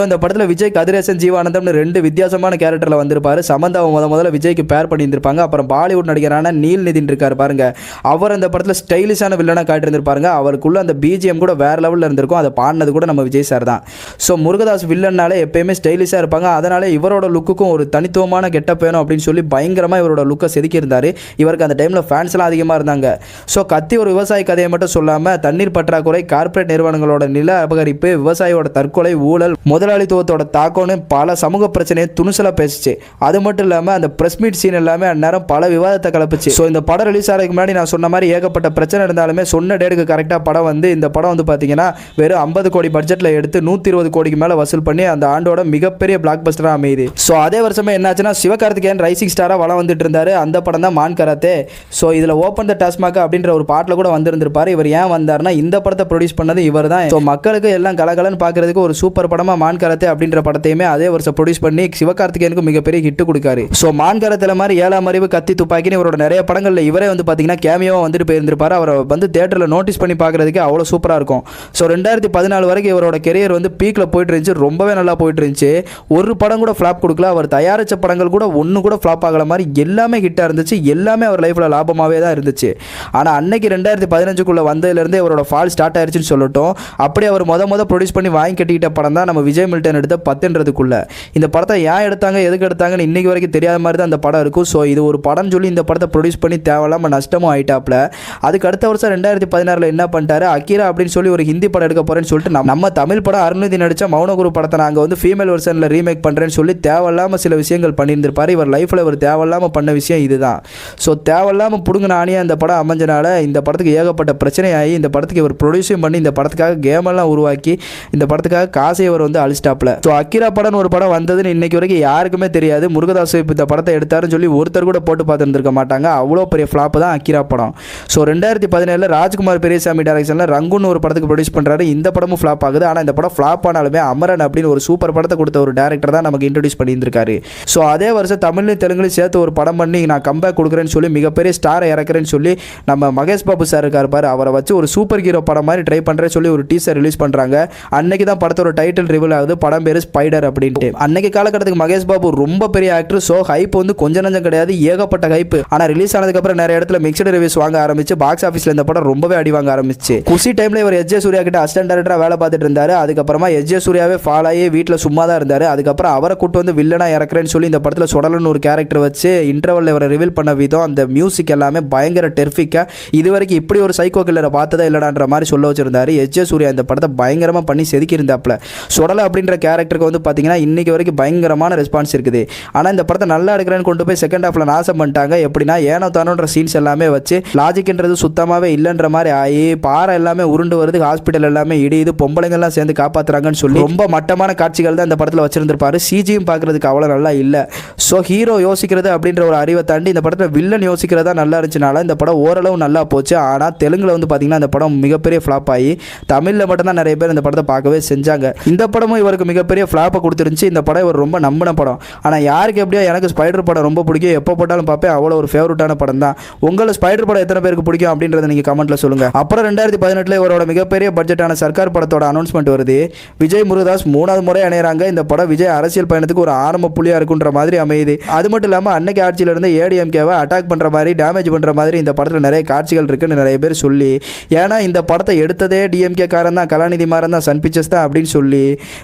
இந்த படத்தில் விஜய் கதிரேசன் ஜீவானந்தம்னு 2 வித்தியாசமான கேரக்டரில் வந்திருப்பாரு. சமந்தாவை முதல்ல விஜய்க்கு பேர் பண்ணியிருந்திருப்பாங்க. அப்புறம் பாலிவுட் நடிகரான நீல் நிதின் இருக்கார் பாருங்க, அவர் அந்த படத்தில் ஸ்டைலிஷான வில்லனாக காட்டியிருந்திருப்பாருங்க. அவருக்குள்ள அந்த பிஜிஎம் கூட வேற லெவலில் இருந்திருக்கும். அதை பாடினது கூட நம்ம விஜய் சார் தான். ஸோ முருகதாஸ் வில்லன்னாலே எப்பயுமே ஸ்டைலிஷாக இருப்பாங்க. அதனால இவரோட லுக்குக்கும் ஒரு தனித்துவமான கெட்டப் வேணும் அப்படின்னு சொல்லி பயங்கரமாக இவரோட லுக்கை செதுக்கியிருந்தார். இவருக்கு அந்த டைமில் ஃபேன்ஸ்லாம் அதிகமாக இருந்தாங்க. ஸோ கத்தி ஒரு விவசாய கதையை மட்டும் சொல்லாமல் தண்ணீர் பற்றாக்குறை, கார்ப்பரேட் நிறுவனங்களோட நில அபகரிப்பு, விவசாயியோட தற்கொலை, ஊழல், முதலாளித்துவத்தோட தாக்கம்னு பல சமூக பிரச்சனையை துணிச்சலாக பேசிச்சு. அது மட்டும் இல்லாமல் அந்த பிரஸ் மீட் சீன் எல்லாமே அந்நேரம் பல விவாதத்தை கலப்புச்சு. ஸோ இந்த படம் ரிலீஸ் ஆகிறதுக்கு முன்னாடி நான் சொன்ன மாதிரி ஏகப்பட்ட பிரச்சனை இருந்தாலுமே சொன்ன டேட்டுக்கு கரெக்டாக படம் வந்து இந்த படம் வந்து பார்த்தீங்கன்னா வெறும் 50 கோடி பட்ஜெட்டில் எடுத்து 120 கோடிக்கு மேலே வசூல் பண்ணி அந்த ஆண்டோட மிகப்பெரிய பிளாக் பஸ்டராக அமையுது. ஸோ அதே வருஷமே என்னாச்சுன்னா சிவகார்த்திகேயன் ரைசிங் ஸ்டாராக வளம் வந்துட்டு இருந்தாரு. அந்த படம் தான் மான் கராத்தே. ஸோ இதில் ஓப்பன் த டாஸ்மாக் அப்படின்ற ஒரு பாட்டில் கூட வந்திருந்திருப்பாரு. இவர் ஏன் வந்தார்னா இந்த படத்தை ப்ரொடியூஸ் பண்ணது இவர் தான். ஸோ மக்களுக்கு எல்லாம் கலகலன்னு பார்க்கறதுக்கு ஒரு சூப்பர் படமாக மான் கராத்தே அப்படின்ற படத்தையுமே அதே வருஷம் ப்ரொடியூஸ் பண்ணி சிவகார்த்திகேயனுக்கு மிகப்பெரிய ஹிட் கொடுக்காரு. ஸோ மான் கராத்தே மாதிரி 7ஆம் அறிவு, கத்தி, துப்பாக்கின்னு இவரோட நிறைய படங்களில் இவரே வந்து பார்த்தீங்கன்னா கேமியோவாக வந்துட்டு போயிருந்திருப்பாரு. அவரை வந்து தேட்டரில் நோட்டீஸ் பண்ணி பார்க்கறதுக்கு அவ்வளோ சூப்பராக இருக்கும். ஸோ 2014 வரைக்கும் இவரோட கெரியர் வந்து பீக்கில் போயிட்டு இருந்துச்சு. ரொம்பவே நல்லா போயிட்டு இருந்துச்சு. ஒரு படம் கூட ஃப்ளாப் கொடுக்கல. அவர் தயாரித்த படங்கள் கூட ஒன்று கூட ஃப்ளாப் ஆகல மாதிரி எல்லாமே ஹிட்டாக இருந்துச்சு. எல்லாமே அவர் லைஃப்பில் லாபமாகவே தான் இருந்துச்சு. ஆனால் அன்னைக்கு 2015 வந்ததுலேருந்தே இவரோட ஃபால் ஸ்டார்ட் ஆயிடுச்சுன்னு சொல்லட்டும். அப்படி அவர் முத ப்ரொடியூஸ் பண்ணி வாங்கி கட்டிக்கிட்ட படம் தான் நம்ம விஜய் மில்டன் எடுத்த 10ன்றதுக்குள்ள. இந்த படத்தை ஏன் எடுத்தாங்க, எதுக்கு எடுத்தாங்கன்னு இன்னைக்கு வரைக்கும் தெரியாத மாதிரி தான் அந்த படம் இருக்கும். ஸோ இது ஒரு படம் சொல்லி இந்த படத்தை ப்ரொடியூஸ் பண்ணி தேவையில்லாமல் நஷ்டமும் ஆயிட்டாப்ல. அதுக்கு அடுத்த வருஷம் 2016 என்ன பண்ணிட்டாரு, அக்கீரா அப்படின்னு சொல்லி ஒரு ஹிந்தி படம் எடுக்க போறேன்னு சொல்லிட்டு நம்ம தமிழ் படம் அருள்நிதி நடிச்ச மௌனகுரு படத்தை நாங்கள் வந்து ஃபீமேல் வெர்ஷனில் ரீமேக் பண்ணுறேன்னு சொல்லி தேவையில்லாமல் சில விஷயங்கள் பண்ணியிருந்திருப்பாரு. இவர் லைஃப்பில் இவர் தேவையில்லாமல் பண்ண விஷயம் இதுதான். ஸோ தேவையில்லாமல் புடுங்கின ஆணியாக அந்த படம் அமைஞ்சனால இந்த படத்துக்கு ஏகப்பட்ட பிரச்சனையாகி இந்த படத்துக்கு இவர் ப்ரொடியூஸும் பண்ணி இந்த படத்துக்காக கேமெல்லாம் உருவாக்கி இந்த படத்துக்காக காசை இவர் வந்து அழிச்சிட்டாப்ல. ஸோ அக்கீரா படம் ஒரு படம் வந்ததுன்னு இன்னைக்கு வரைக்கும் யாருக்குமே தெரியாது. முருகதாஸ் இப்போ இந்த படத்தை எடுத்தாருன்னு சொல்லி ஒருத்தர் கூட போட்டு பார்த்துருந்துருக்க மாட்டாங்க. அவ்வளோ பெரிய ஃப்ளாப் தான் அக்கீரா படம். ஸோ 2017 ராஜ்குமார் பெரியசாமி டைரக்ஷனில் ரங்குன்னு ஒரு படத்துக்கு ப்ரொடியூஸ் பண்ணுறாரு. இந்த படமும் ஃப்ளாப் ஆகுது. ஆனால் இந்த படம் ஃப்ளாப் ஆனாலுமே அமரன் அப்படின்னு ஒரு சூப்பர் படத்தை கொடுத்த ஒரு டேரக்டர் தான் நமக்கு இன்ட்ரடியூஸ் பண்ணியிருந்திருக்காரு. ஸோ அதே வருஷம் தமிழ்லையும் தெலுங்குலையும் சேர்த்து ஒரு படம் பண்ணி நான் கம்பேக் கொடுக்குறேன்னு சொல்லி மிகப்பெரிய ஸ்டாரை இறக்குறேன்னு சொல்லி நம்ம மகேஷ் பாபு சார் இருக்கார் பாரு, அவரை வச்சு ஒரு சூப்பர் ஹீரோ படம் மாதிரி ட்ரை பண்ணுறேன்னு சொல்லி ஒரு டீசர் ரிலீஸ் பண்ணுறாங்க. அன்னைக்கு தான் படத்தோட டைட்டில் ரிவீல் ஆகுது. படம் பேர் ஸ்பைடர் அப்படின்ட்டு. அன்னைக்கு காலகட்டத்துக்கு மகேஷ் பாபு ரொம்ப பெரிய ஆக்டர். ஸோ ஹைப் வந்து கொஞ்சம் நஞ்சம் கிடையாது, ஏகப்பட்ட ஹைப். ஆனால் ரிலீஸ் ஆனதுக்கப்புறம் நிறைய இடத்துல மிக்சடு ரிவ்யூஸ் வாங்க ஆரம்பிச்சு பாக்ஸ் ஆஃபீஸில் இந்த படம் ரொம்பவே அடி வாங்க ஆரம்பிச்சு. குசி டைமில் இவர் எஸ் ஜே சூர்யா கிட்ட அசிஸ்டன்ட் டைரக்டராக வேலை பார்த்துட்டு இருந்தாரு. அதுக்கப்புறமா எஸ் ஜே சூர்யாவே ஃபால் ஆகி வீட்டில் சும்மா தான் இருந்தார். அதுக்கப்புறம் அவரை கூட்டு வந்து வில்லனா இறக்குறேன்னு சொல்லி இந்த படத்தில் சுடலன்னு ஒரு கேரக்டர் வச்சு இன்டர்வல் இவரை ரிவீல் பண்ண விதம், அந்த மியூசிக் எல்லாமே பயங்கர டெர்ஃபிக்காக இது வரைக்கும் இப்படி ஒரு சைக்கோ கில்லரை பார்த்ததா இல்லடான்ற மாதிரி சொல்ல வச்சிருந்தாரு. எஸ் ஜே சூர்யா இந்த படத்தை பயங்கரமாக பண்ணி செதுக்கி இருந்தாப்ல. சுடலை அப்படின்ற கேரக்டருக்கு வந்து பார்த்தீங்கன்னா இன்னைக்கு வரைக்கும் பயங்கரமான ரெஸ்பான்ஸ் இருக்குது. ஆனால் இந்த படத்தை நல்லா எடுக்கிறேன்னு கொண்டு போய் செகண்ட் ஹாஃபில் நாசம் பண்ணிட்டாங்க. எப்படின்னா ஏனோ தானோன்ற சீன்ஸ் எல்லாமே வச்சு லாஜிக்ன்றது சுத்தமாகவே இல்லைன்ற மாதிரி ஆகி பாறை எல்லாமே உருண்டு வருது, ஹாஸ்பிட்டல் எல்லாமே இடியுது, பொம்பளைங்கள்லாம் சேர்ந்து காப்பாற்றுறாங்கன்னு சொல்லி ரொம்ப மட்டமான காட்சிகள் தான் இந்த படத்தில் வச்சிருந்திருப்பாரு. சிஜியும் பார்க்கறதுக்கு அவ்வளோ நல்லா இல்லை. ஸோ ஹீரோ யோசிக்கிறது அப்படின்ற ஒரு அறிவை தாண்டி இந்த படத்தில் வில்லன் யோசிக்கிறதா நல்லா இருந்துச்சுனால இந்த படம் ஓரளவு நல்லா போச்சு. ஆனால் தெலுங்குல வந்து பார்த்தீங்கன்னா இந்த படம் மிகப்பெரிய ஃப்ளாப் ஆகி தமிழில் மட்டும்தான் நிறைய பேர் இந்த படத்தை பார்க்கவே செஞ்சாங்க. இந்த படமும் இவருக்கு மிகப்பெரிய ஃப்ளாப்பை கொடுத்துருந்துச்சு. இந்த படம் இவர் ரொம்ப நம்பின படம். ஆனால் யாருக்கு எப்படியோ எனக்கு ஸ்பைடர் படம் ரொம்ப பிடிக்கும், எப்போ போட்டாலும் பார்ப்பேன், அவ்வளோ ஒரு ஃபேவரட்டான படம் தான். உங்களுக்கு ஸ்பைடர் படம் எத்தனை பேருக்கு பிடிக்கும் அப்படின்றத நீங்கள் கமெண்ட்டில் சொல்லுங்கள். அப்புறம் 2018 இவரோட மிகப்பெரிய பட்ஜெட்டான சர்க்கார் படத்தோட அனௌன்ஸ்மெண்ட் வருது. விஜய் முருகதாஸ் 3வது முறை இணையறாங்க. இந்த படம் விஜய் அரசியல் பயணத்துக்கு ஒரு ஆரம்ப புள்ளியா இருக்குன்ற மாதிரி அமையுது. அது மட்டும் இல்லாமல் அன்னைக்கு ஆட்சியில் இருந்து ஏடிஎம்கேவை அட்டாக் பண்ணுற மாதிரி டேமேஜ் பண்ணுற மாதிரி இந்த படத்தில் நிறைய காட்சிகள் இருக்குன்னு நிறைய பேர் சொல்லி, ஏன்னா இந்த படத்தை எடுத்ததே டிஎம்கே காரன் தான், கலாநிதி மாறன் தான், சன் பிக்சர்ஸ் தான் அப்படின்னு சொல்லி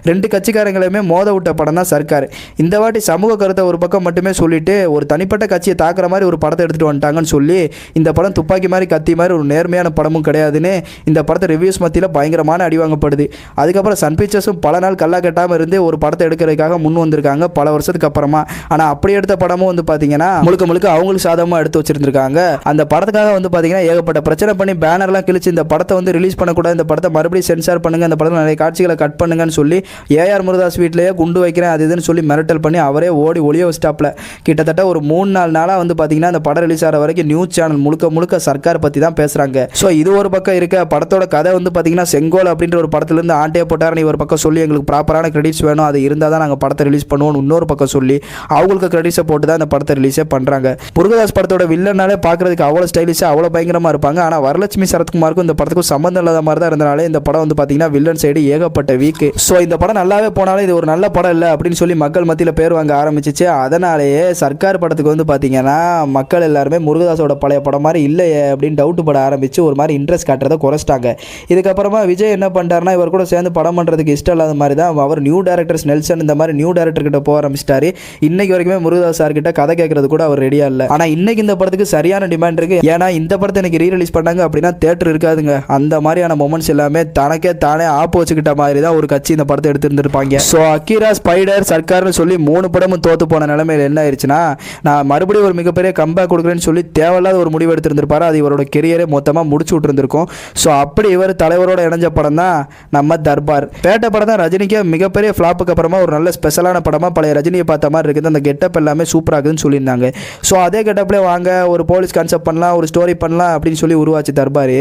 2 கட்சிக்காரங்களையுமே மோத விட்ட படம் தான் சர்க்கார். இந்த வாட்டி சமூக கருத்தை ஒரு பக்கம் மட்டுமே சொல்லிட்டு ஒரு தனிப்பட்ட கட்சியை தாக்குற மாதிரி ஒரு படத்தை எடுத்துகிட்டு வந்துட்டாங்கன்னு சொல்லி இந்த படம் துப்பாக்கி மாதிரி கத்தி மாதிரி ஒரு நேர்மையான படமும் கிடையாதுன்னு இந்த படத்தை ரிவ்யூஸ் மத்தியில் பயங்கரமான அடி வாங்கப்படுது. அதுக்கப்புறம் சன் பிக்சர்ஸும் பல நாள் கல்லா கட்டாமல் இருந்து ஒரு படத்தை எடுக்கிறதுக்காக முன் வந்திருக்காங்க பல வருஷத்துக்கு அப்புறமா. ஆனால் அப்படி எடுத்த படமும் வந்து பார்த்தீங்கன்னா முழுக்க அவங்களுக்கு சாதகமாக எடுத்து வச்சிருந்திருக்காங்க. அந்த படத்துக்காக வந்து பார்த்தீங்கன்னா ஏகப்பட்ட பிரச்சனை பண்ணி பேனர்லாம் கிழிச்சு இந்த படத்தை வந்து ரிலீஸ் பண்ணக்கூடாது, இந்த படத்தை மறுபடியும் சென்சார் பண்ணுங்க, இந்த படத்தில் நிறைய காட்சிகளை கட் பண்ணுங்கன்னு சொல்லி ஏஆர் முருகதாஸ் வீட்டிலேயே குண்டு வைக்கிறேன் அது இதுன்னு சொல்லி மிரட்டல் பண்ணி அவரே ஓடி ஒளிய வச்சிட்டாப்ல. கிட்டத்தட்ட ஒரு 3-4 நாளாக வந்து பார்த்தீங்கன்னா அந்த படம் ரிலீஸ் ஆகிற வரைக்கும் நியூஸ் சேனல் முழுக்க சர்க்கார் பற்றி தான் பேசுகிறாங்க. ஸோ இது ஒரு பக்கம் இருக்க படத்தோட கதை வந்து பார்த்தீங்கன்னா செங்கோல் அப்படின்ற ஒரு படத்துலேருந்து ஆண்டையே போட்டாருன்னு ஒரு பக்கம் சொல்லி எங்களுக்கு ப்ராப்பரான கிரெடிட்ஸ் வேணும், அது இருந்தால் தான் நாங்கள் படத்தை ரிலீஸ் பண்ணுவோம்னு இன்னொரு பக்கம் சொல்லி அவங்களுக்கு கிரெடிட்ஸை போட்டு தான் இந்த படத்தை ரிலீஸே பண்ணுறாங்க. முருகதாஸ் படத்தோட வில்லனாலே பார்க்குறதுக்கு அவ்வளோ ஸ்டைலிஷாக அவ்வளோ பயங்கரமாக இருப்பாங்க. ஆனால் வரலட்சுமி சரத்குமாருக்கும் இந்த படத்துக்கும் சம்மந்தம் இல்லாத மாதிரி தான் இருந்தனாலே இந்த படம் வந்து பார்த்தீங்கன்னா வில்லன் சைடு ஏகப்பட்ட வீக்கு. ஸோ இந்த படம் நல்லாவே போனாலும் இது ஒரு நல்ல படம் இல்லை அப்படின்னு சொல்லி மக்கள் மத்தியில் பேர் வாங்க ஆரம்பிச்சிச்சு. அதனாலேயே சர்க்கார் படத்துக்கு வந்து பார்த்தீங்கன்னா மக்கள் எல்லாருமே முருகதாஸோட பழைய படம் மாதிரி இல்லையே அப்படின்னு டவுட் பட ஆரம்பிச்சு ஒரு மாதிரி இன்ட்ரெஸ்ட் காட்டுறதை குறைச்சிட்டாங்க. இதுக்கப்புறமா விஜய் என்ன பண்ணிட்டாருன்னா இவர் கூட சேர்ந்து படம் பண்ணுறதுக்கு இஷ்டம் இல்லாத மாதிரி தான் அவர் நியூ டேரக்டர்ஸ் நெல்சன் இந்த மாதிரி நியூ டேரக்டர் கிட்ட போக ஆரம்பிச்சிட்டாரு. இன்னைக்கு வரைக்குமே முருகதாஸ் சார் கிட்ட கதை கேட்கறது கூட அவர் ரெடியா இல்லை. ஆனால் இன்னைக்கு இந்த படத்துக்கு சரியான டிமாண்ட் இருக்கு. ஏன்னா இந்த படத்தை எனக்கு ரீ ரிலீஸ் பண்ணாங்க அப்படின்னா தேட்டர் இருக்காதுங்க. அந்த மாதிரியான மொமெண்ட்ஸ் எல்லாமே தனக்கே தானே ஆப்பு வச்சுக்கிட்ட மாதிரி தான் ஒரு கட்சி இந்த படத்தை எடுத்துருந்துருப்பாங்க. ஸோ அக்கீரா, ஸ்பைடர், சர்க்கார்னு சொல்லி 3 படமும் தோத்து போன நிலைமையில் என்ன ஆயிடுச்சுன்னா நான் மறுபடியும் ஒரு மிகப்பெரிய கம்பேக் கொடுக்குறேன்னு சொல்லி தேவையில்லாத ஒரு முடிவு எடுத்திருந்திருப்பாரு. அது இவரோட கெரியரே மொத்தமாக முடிச்சு விட்டுருந்துருக்கும். ஸோ அப்படி இவர் தலைவரோட இணைஞ்ச படம் தான் நம்ம தர்பார். பேட்ட படம் தான் ரஜினிக்கு மிகப்பெரிய ஃப்ளாப்புக்கு அப்புறமா ஒரு நல்ல ஸ்பெஷலான படமாக பழைய ரஜினியை பார்த்த மாதிரி இருக்குது. அந்த கெட்டப் எல்லாமே சூப்பராகுதுன்னு சொல்லியிருந்தாங்க. ஸோ அதே கெட்டப்லேயே வாங்க ஒரு போலீஸ் கான்செப்ட் பண்ணலாம், ஒரு ஸ்டோரி பண்ணலாம் அப்படின்னு சொல்லி உருவாச்சு தர்பார்.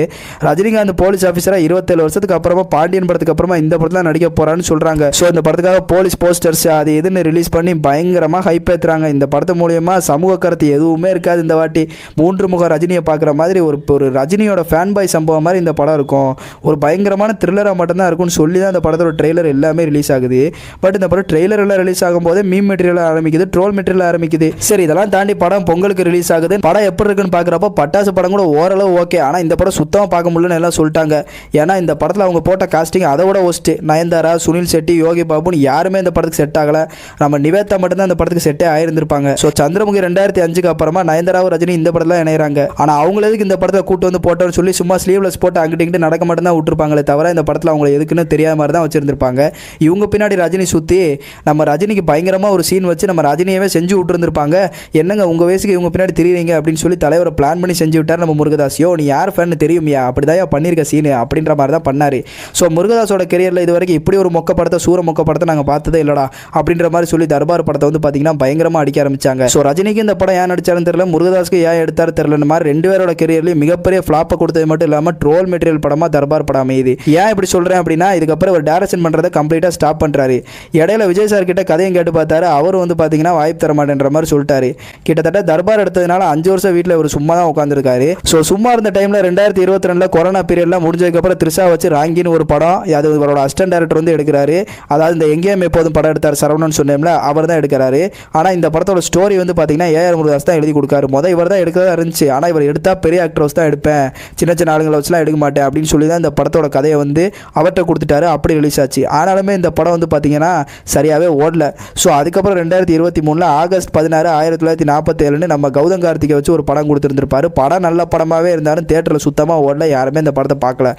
ரஜினிகாந்த் போலீஸ் ஆஃபீஸராக 27 வருஷத்துக்கு அப்புறமா பாண்டியன் படத்துக்கு அப்புறமா இந்த படத்தில் நடிக்க போகிறான்னு சொல்கிறாங்க. ஸோ இந்த படத்துக்காக போலீஸ் போஸ்டர்ஸ் அது எதுன்னு ரிலீஸ் பண்ணி பயங்கரமாக ஹைப் ஏற்றுறாங்க. இந்த படத்து மூலியமாக சமூக கருத்து எதுவுமே இருக்காது. இந்த வாட்டி 3 முக ரஜினியை பார்க்குற மாதிரி ஒரு ரஜினியோட ஃபேன் பாய் சம்பவம் மாதிரி இந்த படம் இருக்கும். ஒரு பயங்கரமான த்ரில்லராக மட்டும்தான் இருக்கும்னு சொல்லி தான் இந்த படத்தோட ட்ரெய்லர் எல்லாமே ரிலீஸ் ஆகுது. பட் இந்த படம் ட்ரெய்லர் எல்லாம் ரிலீஸ் ஆகும்போது மீம் மெட்டீரியல் ஆரம்பிக்குது, ட்ரோல் மெட்டீரியல் ஆரம்பிக்குது. சரி இதெல்லாம் தாண்டி படம் பொங்கலுக்கு ரிலீஸ் ஆகுது. படம் எப்படி இருக்குன்னு பார்க்குறப்ப பட்டாசு படம் கூட ஓரளவு ஓகே. ஆனால் இந்த படம் சுத்தமாக பார்க்க முடியலன்னு எல்லாம் சொல்லிட்டாங்க. ஏன்னா இந்த படத்தில் அவங்க போட்ட காஸ்டிங் அதை விட ஒஸ்ட்டு. நயன்தாரா, சுனில் செட்டி, யோகி பாபுன்னு யாருமே இந்த படத்துக்கு செட் ஆகலை. நம்ம நிவேதா மட்டும்தான் இந்த படத்துக்கு செட்டே ஆயிருந்திருப்பாங்க. ஸோ சந்திரமுகி 2005க்கு அப்புறமா நயன்தாராவும் ரஜினி இந்த படத்தில் இணைகிறாங்க. ஆனால் அவங்கள எதுக்கு இந்த படத்தை கூட்டு வந்து போட்டோன்னு சொல்லி சும்மா ஸ்லீவ்லெஸ் போட்டு அங்கிட்டு நடக்க மட்டும் தான் விட்டுருப்பாங்களே தவிர இந்த படத்தில் அவங்க எதுக்குன்னு தெரியாத மாதிரி தான் வச்சிருந்திருப்பாங்க. இவங்க பின்னாடி ரஜினி சுற்றி நம்ம ரஜினிக்கு பயங்கரமாக ஒரு சீன் வச்சு நம்ம ரஜினியவே செஞ்சு விட்டுருந்துருப்பாங்க. என்னங்க உங்கள் வயசுக்கு இவங்க பின்னாடி தெரியுறீங்க அப்படின்னு சொல்லி தலைவரை பிளான் பண்ணி செஞ்சு விட்டார் நம்ம முருகதாஸ். யோ நீ யார் ஃபேன் தெரியுமியா, அப்படிதான் பண்ணியிருக்க சீனு அப்படின்ற மாதிரி தான் பண்ணார். ஸோ முருகதாஸோட கெரியரில் இது வரைக்கும் இப்படி ஒரு மொக்க படத்தை சூர மொக்க படத்தை நாங்கள் பார்த்ததே இல்லடா அப்படின்ற மாதிரி சொல்லி தர்பார் படத்தை வந்து பார்த்தீங்கன்னா பயங்கரமாக அடிக்க ஆரம்பிச்சாங்க. ஸோ ரஜினிக்கு இந்த படம் ஏன் நடிச்சாருன்னு தெரியல, முருகதாஸ்க்கு ஏன் எடுத்தாரு தெரியல. இந்த மாதிரி 2 பேரோட கெரியர்லேயும் மிகப்பெரிய ஃப்ளாப்பை கொடுத்தது மட்டும் இல்லாமல் ட்ரோல் மெட்டீரியல் படமாக தர்பார் படம் அமையுது. ஏன் இப்படி சொல்கிறேன் அப்படின்னா இதுக்கப்புறம் ஒரு டைரக்ஷன் பண்ணுறதை கம்ப்ளீட்டாக ஸ்டாப் பண்ணுறாரு. இடையில விஜய் சார் கிட்ட கதையும் கேட்டு பார்த்தாரு. அவர் வந்து பார்த்தீங்கன்னா வாய்ப்பு தர மாட்டேன்ற மாதிரி சொல்லிட்டாரு. கிட்டத்தட்ட தர்பார் எடுத்ததுனால 5 வருஷம் வீட்டில் ஒரு சும்மா தான் உட்காந்துருக்காரு. ஸோ சும்மா இருந்த டைமில் 2022 கொரோனா பீரியட்லாம் முடிஞ்சதுக்கப்புறம் த்ரிஷா வச்சு ராங்கின்னு ஒரு படம், அது அவரோட அசிஸ்டன்ட் டைரக்டர் வந்து எடுக்கிறாரு. அதாவது இந்த எங்கேயும் எப்போதும் படம் எடுத்தார் சரவணன் சொன்னேம்ல, அவர் தான் எடுக்கிறாரு. ஆனால் இந்த படத்தோட ஸ்டோரி வந்து பார்த்தீங்கன்னா ஏஆர் முருகதாஸ் தான் எழுதி கொடுக்காரு. இவர் தான் எடுக்கிறதா இருந்துச்சு. ஆனால் இவர் எடுத்தால் பெரிய ஆக்டர்ஸ் தான் எடுப்பேன், சின்ன ஆளுங்களை வச்சுலாம் எடுக்க மாட்டேன் அப்படின்னு சொல்லி தான் இந்த படத்தோட கதையை வந்து அவர்கிட்ட கொடுத்துட்டாரு. அப்படி ரிலீஸ் ஆச்சு. ஆனாலுமே இந்த படம் வந்து பார்த்தீங்கன்னா சரியாகவே ஓடல. ஸோ அதுக்கப்புறம் 2023 ஆகஸ்ட் 16, 1947 நம்ம கௌதம் கார்த்திகை வச்சு ஒரு படம் கொடுத்துருந்துருப்பாரு. படம் நல்ல படமாகவே இருந்தாலும் தேட்டரில் சுத்தமாக ஓடல, யாருமே இந்த படத்தை பார்க்கல.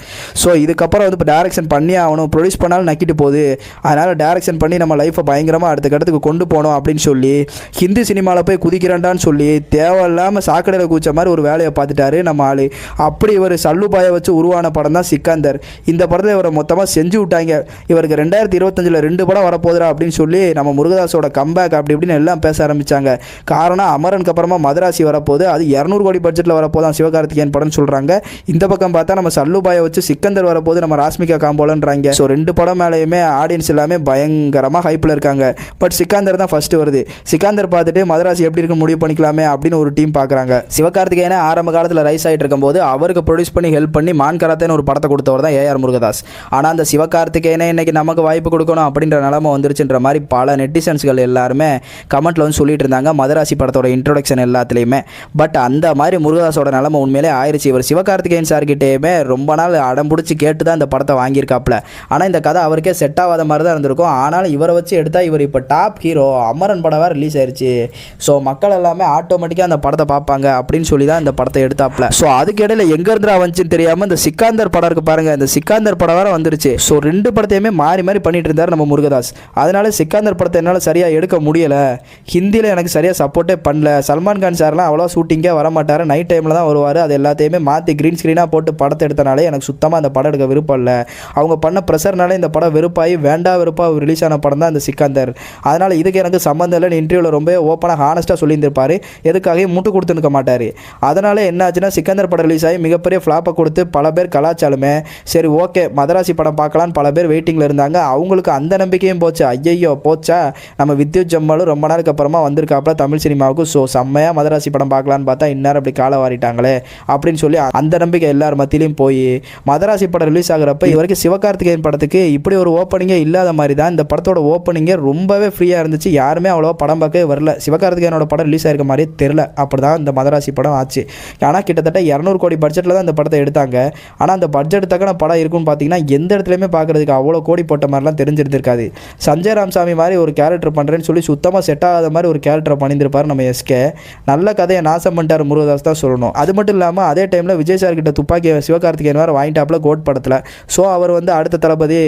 ஸோ இதுக்கப்புறம் வந்து இப்போ டைரக்ஷன் பண்ணி ஆகணும், ப்ரொடியூஸ் பண்ணாலும் நக்கிட்டு போகுது. வரப்போகுது, அதனால் டேரக்ஷன் பண்ணி நம்ம லைஃப்பை பயங்கரமாக அடுத்த கட்டத்துக்கு கொண்டு போனோம் அப்படின்னு சொல்லி ஹிந்தி சினிமாவில் போய் குதிக்கிறேன்டான்னு சொல்லி தேவையில்லாமல் சாக்கடையில் கூச்ச மாதிரி ஒரு வேலையை பார்த்துட்டாரு நம்ம ஆள். அப்படி இவர் சல்லுபாயை வச்சு உருவான படம் தான் சிக்கந்தர். இந்த படத்தை இவரை மொத்தமாக செஞ்சு விட்டாங்க. இவருக்கு 2025 2 படம் வரப்போகுதுரா அப்படின்னு சொல்லி நம்ம முருகதாஸோட கம்பேக் அப்படி இப்படின்னு எல்லாம் பேச ஆரம்பித்தாங்க. காரணம் அமரனுக்கு அப்புறமா மதராசி வரப்போகுது, அது 200 கோடி பட்ஜெட்டில் வரப்போதான் சிவகார்த்திகேயன் படம்னு சொல்கிறாங்க. இந்த பக்கம் பார்த்தா நம்ம சல்லுபாயை வச்சு சிக்கந்தர் வரப்போது நம்ம ராஷ்மிகா காம்போலன்றாங்க. ஸோ 2 படம் மேலேயுமே ஆடியன்ஸ் எல்லாமே பயங்கரமாக ஹைப்பில் இருக்காங்க. பட் சிக்கந்தர் தான் ஃபஸ்ட்டு வருது. சிக்கந்தர் பார்த்துட்டு மதராசி எப்படி இருக்குன்னு முடிவு பண்ணிக்கலாமே அப்படின்னு ஒரு டீம் பார்க்குறாங்க. சிவகார்த்திகேயனை ஆரம்ப காலத்தில் ரைஸ் ஆகிட்டு இருக்கும்போது அவருக்கு ப்ரொடியூஸ் பண்ணி ஹெல்ப் பண்ணி மான் கராத்தேன்னு ஒரு படத்தை கொடுத்தவர் தான் ஏஆர் முருகதாஸ். ஆனால் அந்த சிவகார்த்திகேயனை இன்னைக்கு நமக்கு வாய்ப்பு கொடுக்கணும் அப்படின்ற நிலைமை வந்துருச்சுன்ற மாதிரி பல நெட்டிசன்ஸ்கள் எல்லாருமே கமெண்ட்டில் வந்து சொல்லிட்டு இருந்தாங்க மதராசி படத்தோட இன்ட்ரோடக்ஷன் எல்லாத்துலேயுமே. பட் அந்த மாதிரி முருகதாஸோட நிலைமை உண்மையிலே ஆயிடுச்சு. இவர் சிவகார்த்திகேயன் சார்கிட்டேயுமே ரொம்ப நாள் அடம் பிடிச்சி கேட்டு தான் இந்த படத்தை வாங்கியிருக்காப்புல. ஆனால் இந்த கதை அவருக்கே செட் ஆகாத மாதிரி தான் இருந்திருக்கும். ஆனாலும் இவரை வச்சு எடுத்தால் இவர் இப்போ டாப் ஹீரோ, அமரன் படம் வேறு ரிலீஸ் ஆயிடுச்சு. ஸோ மக்கள் எல்லாமே ஆட்டோமேட்டிக்காக அந்த படத்தை பார்ப்பாங்க அப்படின்னு சொல்லி தான் இந்த படத்தை எடுத்தாப்புல. ஸோ அதுக்கு இடையில எங்கேருந்து வந்துச்சுன்னு தெரியாமல் இந்த சிக்கந்தர் படம் இருக்கு பாருங்க, இந்த சிக்கந்தர் படம் வேறு வந்துருச்சு. ஸோ 2 படத்தையுமே மாறி மாறி பண்ணிட்டு இருந்தார் நம்ம முருகதாஸ். அதனால சிக்கந்தர் படத்தை என்னால் சரியாக எடுக்க முடியலை. ஹிந்தியில் எனக்கு சரியாக சப்போர்ட்டே பண்ணல. சல்மான் கான் சார்லாம் அவ்வளோ ஷூட்டிங்கே வர மாட்டார், நைட் டைமில் தான் வருவார். அது எல்லாத்தையுமே மாற்றி க்ரீன் ஸ்க்ரீனாக போட்டு படத்தை எடுத்தனாலே எனக்கு சுத்தமாக அந்த படம் எடுக்க விருப்பம் இல்லை. அவங்க பண்ண ப்ரெஷர்னாலே இந்த படம் வெறுப்பாகி வெறுப்பாக ரிலீஸ் ஆன படம் தான் இந்த சிக்கந்தர். அதனால் இதுக்கு எனக்கு சம்மந்தம் இல்லைன்னு இன்டர்வியூவில் ரொம்ப ஓப்பனாக ஹானஸ்ட்டாக சொல்லியிருந்திருப்பார். எதுக்காக முட்டு கொடுத்துருக்க மாட்டார். அதனால் என்ன ஆச்சுன்னா சிக்கந்தர் படம் ரிலீஸ் ஆகி மிகப்பெரிய ஃப்ளாப்பை கொடுத்து பல பேர் கலாச்சாலுமே சரி ஓகே மதராசி படம் பார்க்கலான்னு பல பேர் வெயிட்டிங்கில் இருந்தாங்க. அவங்களுக்கு அந்த நம்பிக்கையும் போச்சு. ஐயையோ போச்சா, நம்ம வித்யுத் ஜம்மாலும் ரொம்ப நாளுக்கு அப்புறமா வந்திருக்காப்புல தமிழ் சினிமாவுக்கு. ஸோ செம்மையாக மதராசி படம் பார்க்கலான்னு பார்த்தா இந்நேரம் அப்படி காலை வாரிட்டாங்களே அப்படின்னு சொல்லி அந்த நம்பிக்கை எல்லார் மத்தியிலையும் போய் மதராசி படம் ரிலீஸ் ஆகிறப்ப இது வரைக்கும் சிவகார்த்திகேயன் படத்துக்கு இப்படி ஒரு ஓப்பனிங்கே இல்லாத மாதிரி தான் இந்த படத்தோட ஓப்பனிங்கே ரொம்பவே ஃப்ரீயாக இருந்துச்சு. யாருமே அவ்வளோவா படம் பார்க்கவே வரல. சிவகார்த்திகேயனோட படம் ரிலீஸ் ஆகிருக்க மாதிரியே தெரில. அப்படி தான் இந்த மதராசி படம் ஆச்சு. ஆனால் கிட்டத்தட்ட 200 கோடி பட்ஜெட்டில் தான் இந்த படத்தை எடுத்தாங்க. ஆனால் அந்த பட்ஜெட் தக்கன படம் இருக்குன்னு பார்த்தீங்கன்னா எந்த இடத்துலையுமே பார்க்குறதுக்கு அவ்வளோ கோடி போட்ட மாதிரிலாம் தெரிஞ்சிருந்திருக்காது. சஞ்சய் ராமசாமி மாதிரி ஒரு கேரக்டர் பண்ணுறேன்னு சொல்லி சுத்தமாக செட் ஆகாத மாதிரி ஒரு கேரக்டரை பண்ணியிருப்பார் நம்ம எஸ்கே. நல்ல கதையை நாசம் பண்ணிட்டார் முருகதாஸ் தான் சொல்லணும். அது மட்டும் இல்லாமல் அதே டைமில் விஜய் சார் கிட்ட துப்பாக்கி சிவகார்த்திகேயன் வேறு வாங்கிட்டாப்புல கோட் படத்தில். ஸோ அவர் வந்து அடுத்த தளபதி,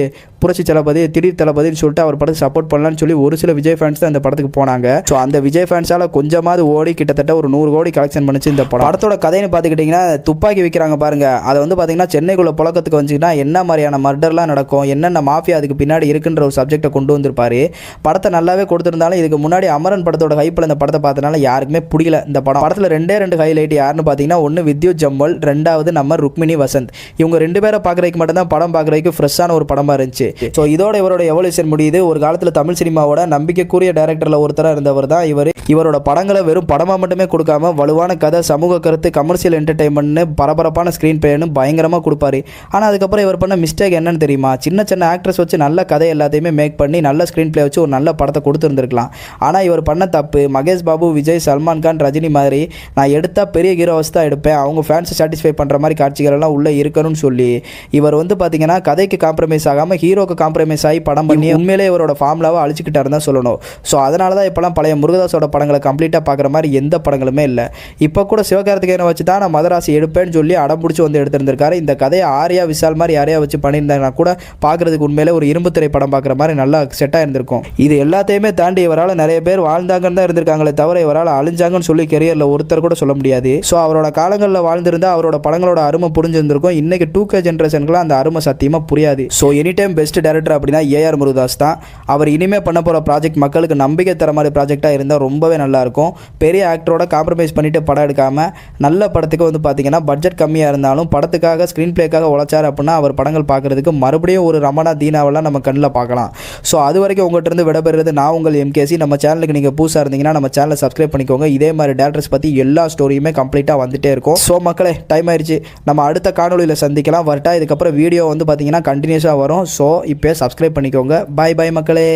புரட்சி தளபதி, திடீர் தளபதினு சொல்லிட்டு அவர் படத்தை சப்போர்ட் பண்ணலான்னு சொல்லி ஒரு சில விஜய் ஃபேன்ஸ் தான் இந்த படத்துக்கு போனாங்க. ஸோ அந்த விஜய் ஃபேன்ஸால் கொஞ்சமாவது ஓடி கிட்டத்தட்ட ஒரு 100 கோடி கலெக்ஷன் பண்ணிச்சு இந்த படம். படத்தோட கதைன்னு பார்த்துக்கிட்டிங்கன்னா துப்பாக்கி விற்கிறாங்க பாருங்கள். அதை வந்து பார்த்தீங்கன்னா சென்னைக்குள்ளே புழக்கத்துக்கு வந்துச்சுன்னா என்ன மாதிரியான மர்டர்லாம் நடக்கும், என்னென்ன மாஃபியா அதுக்கு பின்னாடி இருக்குன்ற ஒரு சப்ஜெக்டை கொண்டு வந்திருப்பாரு. படத்தை நல்லாவே கொடுத்துருந்தாலும் இதுக்கு முன்னாடி அமரன் படத்தோட ஹைப்பில் இந்த படத்தை பார்த்தனால யாருக்குமே பிடிக்கல இந்த படம். படத்தில் 2 ஹைலைட் யாருன்னு பார்த்தீங்கன்னா ஒன்று வித்யுத் ஜம்மல், 2வது நம்ம ருக்மிணி வசந்த். இவங்க 2 பேரை பார்க்குறதுக்கு மட்டும்தான் படம் பார்க்குறதுக்கு ஃப்ரெஷ்ஷான ஒரு படமாக இருந்துச்சு. ஸோ இதோட இவரோட எவல்யூஷன் முடியுது. ஒரு காலத்தில் தமிழ் சினிமாவோட நம்பிக்கைக்குரிய டைரக்டரில் ஒருத்தராக இருந்தவர் தான் இவர். இவரோட படங்களை வெறும் படமாக மட்டுமே கொடுக்காம வலுவான கதை, சமூக கருத்து, கமர்ஷியல் என்டர்டைன்மெண்ட்னு பரபரப்பான ஸ்க்ரீன் பிளேன்னு பயங்கரமாக கொடுப்பாரு. ஆனால் அதுக்கப்புறம் இவர் பண்ண மிஸ்டேக் என்னன்னு தெரியுமா? சின்ன சின்ன ஆக்ட்ரஸ் வச்சு நல்ல கதை எல்லாத்தையுமே மேக் பண்ணி நல்ல ஸ்க்ரீன் பிளே வச்சு ஒரு நல்ல படத்தை கொடுத்துருந்துருக்கலாம். ஆனால் இவர் பண்ண தப்பு மகேஷ் பாபு, விஜய், சல்மான் கான், ரஜினி மாதிரி நான் எடுத்தால் பெரிய ஹீரோஸ் தான் எடுப்பேன், அவங்க ஃபேன்ஸை சாட்டிஸ்ஃபை பண்ணுற மாதிரி காட்சிகள் எல்லாம் உள்ளே இருக்கணும்னு சொல்லி இவர் வந்து பார்த்தீங்கன்னா கதைக்கு காம்ப்ரமைஸ் ஆகாமல் ஹீரோக்கு காம்ப்ரமைஸ் ஆகி படம் பண்ணி உண்மையிலே இவரோட ஃபார்முலாவை அழிச்சிக்கிட்டாருன்னு தான் சொல்லணும். ஸோ அதனால தான் இப்போலாம் பழைய முருகதாஸோட படங்களை கம்ப்ளீட்டாக பார்க்குற மாதிரி எந்த படங்களுமே இல்லை. இப்போ கூட சிவகார்த்திகேயனை வச்சு தான் நான் மதராசி எடுப்பேன்னு சொல்லி அடம் பிடிச்சி வந்து எடுத்திருந்திருக்காரு. இந்த கதையை ஆர்யா விஷால் மாதிரி யாரையா வச்சு பண்ணியிருந்தாங்கன்னா கூட பார்க்குறதுக்கு உண்மையிலே ஒரு இரும்பு திரை படம் பார்க்குற மாதிரி நல்லா செட்டாக இருந்திருக்கும். இது எல்லாத்தையுமே தாண்டி இவரால் நிறைய பேர் வாழ்ந்தாங்கன்னு தான் இருந்திருக்காங்களே தவிர இவரால் அழிஞ்சாங்கன்னு சொல்லி கெரியரில் ஒருத்தர் கூட சொல்ல முடியாது. ஸோ அவரோட காலங்களில் வாழ்ந்திருந்தால் அவரோட படங்களோட அருமை புரிஞ்சிருந்திருக்கும். இன்னைக்கு 2K ஜென்ரேஷனுக்குலாம் அந்த அருமை சத்தியமாக புரியாது. So any time best director அப்படின்னா ஏஆர் முருகதாஸ் தான். அவர் இனிமேல் பண்ண போகிற ப்ராஜெக்ட் மக்களுக்கு நம்பிக்கை தர மாதிரி ப்ராஜெக்டாக இருந்தால் ரொம்பவே நல்லாயிருக்கும். பெரிய ஆக்டரோட காம்ப்ரமைஸ் பண்ணிட்டு படம் எடுக்காமல் நல்ல படத்துக்கு வந்து பார்த்தீங்கன்னா பட்ஜெட் கம்மியாக இருந்தாலும் படத்துக்காக ஸ்க்ரீன் பிளேக்காக உழைச்சார் அப்படின்னா அவர் படங்கள் பார்க்குறதுக்கு மறுபடியும் ஒரு ரமணா தீனாவெல்லாம் நம்ம கண்ணில் பார்க்கலாம். ஸோ அது வரைக்கும் உங்கள்கிட்ட இருந்து விடைபெறுறது நான் உங்கள் MKC. நம்ம சேனலுக்கு நீங்கள் புதுசாக இருந்தீங்கன்னா நம்ம சேனலை சப்ஸ்கிரைப் பண்ணிக்கோங்க. இதே மாதிரி டேரக்டர்ஸ் பற்றி எல்லா ஸ்டோரியுமே கம்ப்ளீட்டாக வந்துட்டே இருக்கும். ஸோ மக்களே டைம் ஆயிடுச்சு, நம்ம அடுத்த காணொலியில் சந்திக்கலாம். வரட்டா இதுக்கப்புறம் வீடியோ வந்து பார்த்தீங்கன்னா கண்டினியூஸாக வரும். ஸோ இப்போ சப்ஸ்கிரைப் பண்ணிக்கோங்க. பாய் பாய் மக்களே.